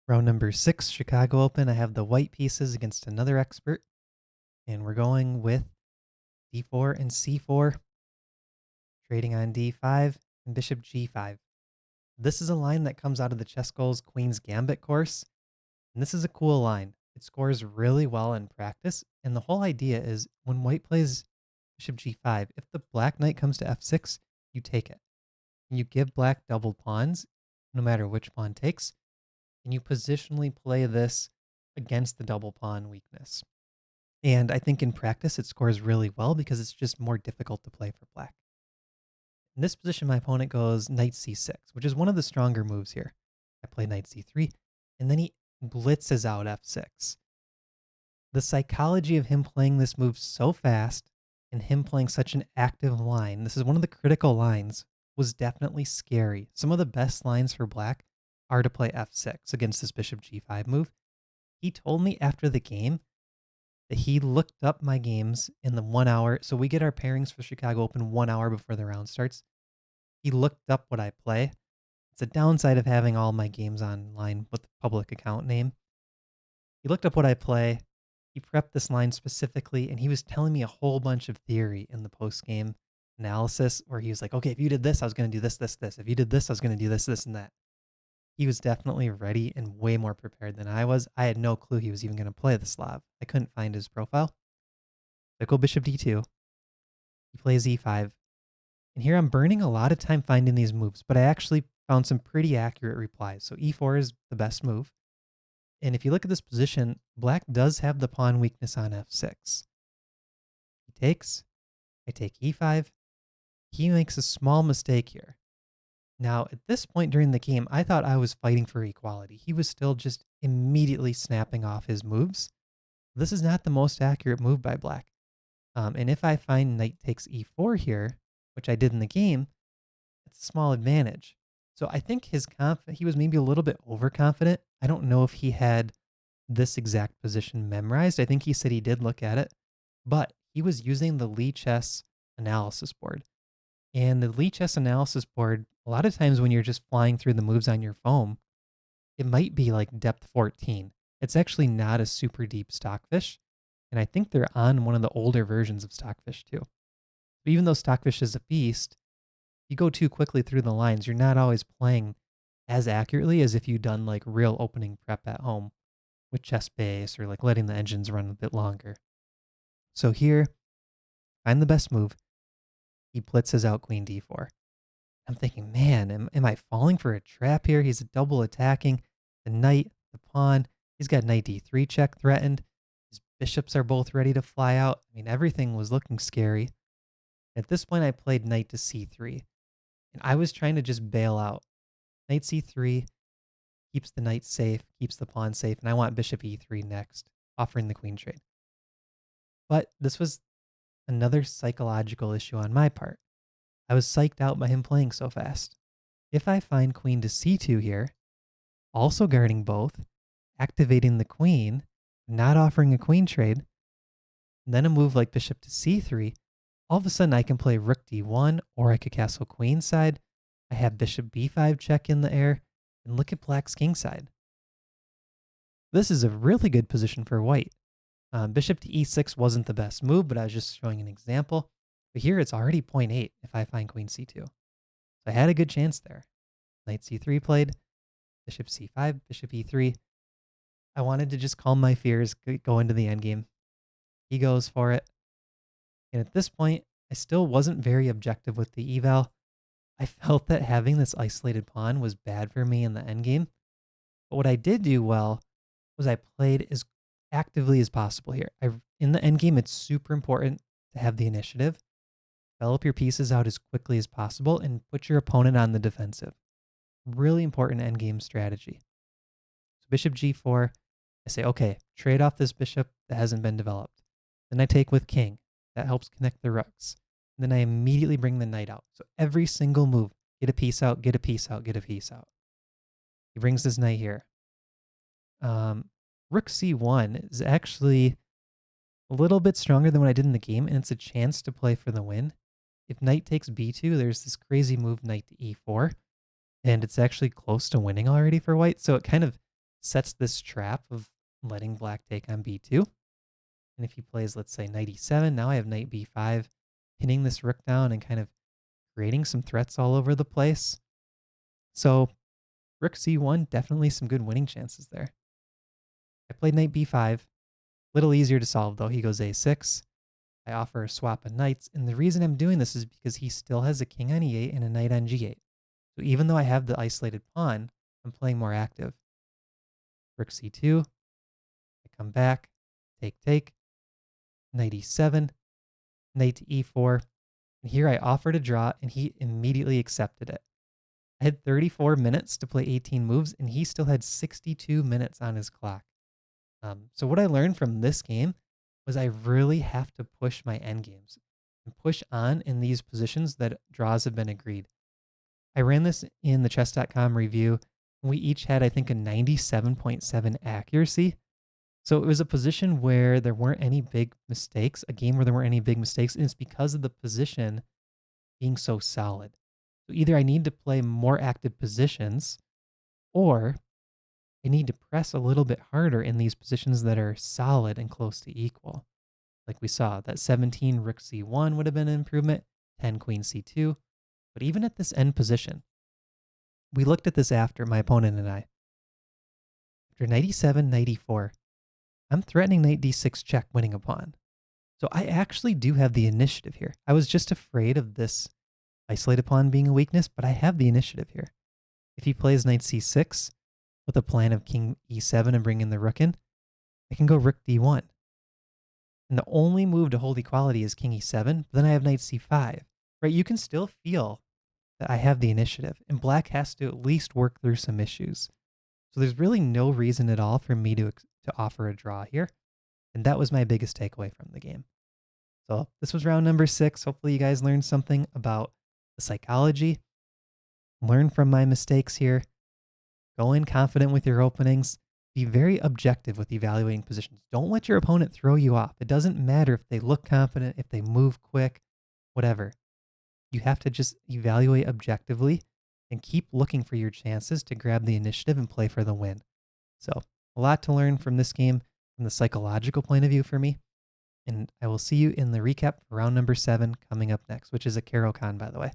Round number 6, Chicago Open. I have the white pieces against another expert, and we're going with d4 and c4, trading on d5 and bishop g5. This is a line that comes out of the ChessGoals Queen's Gambit course, and this is a cool line. It scores really well in practice, and the whole idea is when white plays bishop g5, if the black knight comes to f6, you take it. And you give black double pawns, no matter which pawn takes, and you positionally play this against the double pawn weakness. And I think in practice it scores really well because it's just more difficult to play for black. In this position, my opponent goes knight c6, which is one of the stronger moves here. I play knight c3, and then he blitzes out f6. The psychology of him playing this move so fast and him playing such an active line, this is one of the critical lines, was definitely scary. Some of the best lines for black are to play f6 against this bishop g5 move. He told me after the game that he looked up my games in the 1 hour. So we get our pairings for Chicago Open 1 hour before the round starts. He looked up what I play. It's a downside of having all my games online with the public account name. He looked up what I play. He prepped this line specifically, and he was telling me a whole bunch of theory in the post-game analysis where he was like, okay, if you did this, I was going to do this, this, this. If you did this, I was going to do this, this, and that. He was definitely ready and way more prepared than I was. I had no clue he was even going to play the Slav. I couldn't find his profile. I go bishop d2. He plays e5. And here I'm burning a lot of time finding these moves, but I actually found some pretty accurate replies. So e4 is the best move. And if you look at this position, black does have the pawn weakness on f6. He takes. I take e5. He makes a small mistake here. Now, at this point during the game, I thought I was fighting for equality. He was still just immediately snapping off his moves. This is not the most accurate move by black. And if I find knight takes e4 here, which I did in the game, it's a small advantage. So I think he was maybe a little bit overconfident. I don't know if he had this exact position memorized. I think he said he did look at it, but he was using the Lichess analysis board. And the Lichess analysis board, a lot of times when you're just flying through the moves on your phone, it might be like depth 14. It's actually not a super deep Stockfish. And I think they're on one of the older versions of Stockfish too. But even though Stockfish is a beast, you go too quickly through the lines, you're not always playing as accurately as if you'd done like real opening prep at home with chess base or like letting the engines run a bit longer. So here, find the best move. He blitzes out queen d4. I'm thinking, man, am I falling for a trap here? He's double attacking the knight, the pawn. He's got knight d3 check threatened. His bishops are both ready to fly out. I mean, everything was looking scary. At this point, I played knight to c3. And I was trying to just bail out. Knight c3 keeps the knight safe, keeps the pawn safe, and I want bishop e3 next, offering the queen trade. But this was another psychological issue on my part. I was psyched out by him playing so fast. If I find queen to c2 here, also guarding both, activating the queen, not offering a queen trade, then a move like bishop to c3, all of a sudden I can play rook d1, or I could castle queenside. I have bishop b5 check in the air, and look at black's kingside. This is a really good position for white. Bishop to e6 wasn't the best move, but I was just showing an example. But here it's already 0.8 if I find queen c2. So I had a good chance there. Knight c3 played, bishop c5, bishop e3. I wanted to just calm my fears, go into the endgame. He goes for it. And at this point, I still wasn't very objective with the eval. I felt that having this isolated pawn was bad for me in the endgame. But what I did do well was I played as actively as possible here. In the endgame, it's super important to have the initiative. Develop your pieces out as quickly as possible and put your opponent on the defensive. Really important endgame strategy. So bishop g4, I say, okay, trade off this bishop that hasn't been developed. Then I take with king. That helps connect the rooks. And then I immediately bring the knight out. So every single move, get a piece out, get a piece out, get a piece out. He brings this knight here. Rook c1 is actually a little bit stronger than what I did in the game, and it's a chance to play for the win. If knight takes b2, there's this crazy move, knight to e4, and it's actually close to winning already for white, so it kind of sets this trap of letting black take on b2. And if he plays, let's say, knight e7, now I have knight b5, pinning this rook down and kind of creating some threats all over the place. So rook c1, definitely some good winning chances there. I played knight b5. Little easier to solve, though. He goes a6. I offer a swap of knights, and the reason I'm doing this is because he still has a king on e8 and a knight on g8. So even though I have the isolated pawn, I'm playing more active. Rook c2. I come back. Take. Knight e7. Knight to e4. And here I offered a draw, and he immediately accepted it. I had 34 minutes to play 18 moves, and he still had 62 minutes on his clock. So what I learned from this game was I really have to push my endgames and push on in these positions that draws have been agreed. I ran this in the chess.com review. We each had, I think, a 97.7 accuracy. So it was a position where there weren't any big mistakes, a game where there weren't any big mistakes, and it's because of the position being so solid. So either I need to play more active positions, or I need to press a little bit harder in these positions that are solid and close to equal. Like we saw, that 17 rook c1 would have been an improvement, 10 queen c2. But even at this end position, we looked at this after, my opponent and I. After knight e7, knight e4, I'm threatening knight d6 check, winning a pawn. So I actually do have the initiative here. I was just afraid of this isolated pawn being a weakness, but I have the initiative here. If he plays knight c6 with a plan of king e7 and bringing the rook in, I can go rook d1. And the only move to hold equality is king e7, but then I have knight c5. Right? You can still feel that I have the initiative, and black has to at least work through some issues. So there's really no reason at all for me to offer a draw here. And that was my biggest takeaway from the game. So this was round number 6. Hopefully you guys learned something about the psychology. Learn from my mistakes here. Go in confident with your openings. Be very objective with evaluating positions. Don't let your opponent throw you off. It doesn't matter if they look confident, if they move quick, whatever. You have to just evaluate objectively and keep looking for your chances to grab the initiative and play for the win. So a lot to learn from this game from the psychological point of view for me. And I will see you in the recap for round number 7 coming up next, which is a Caro-Kann, by the way.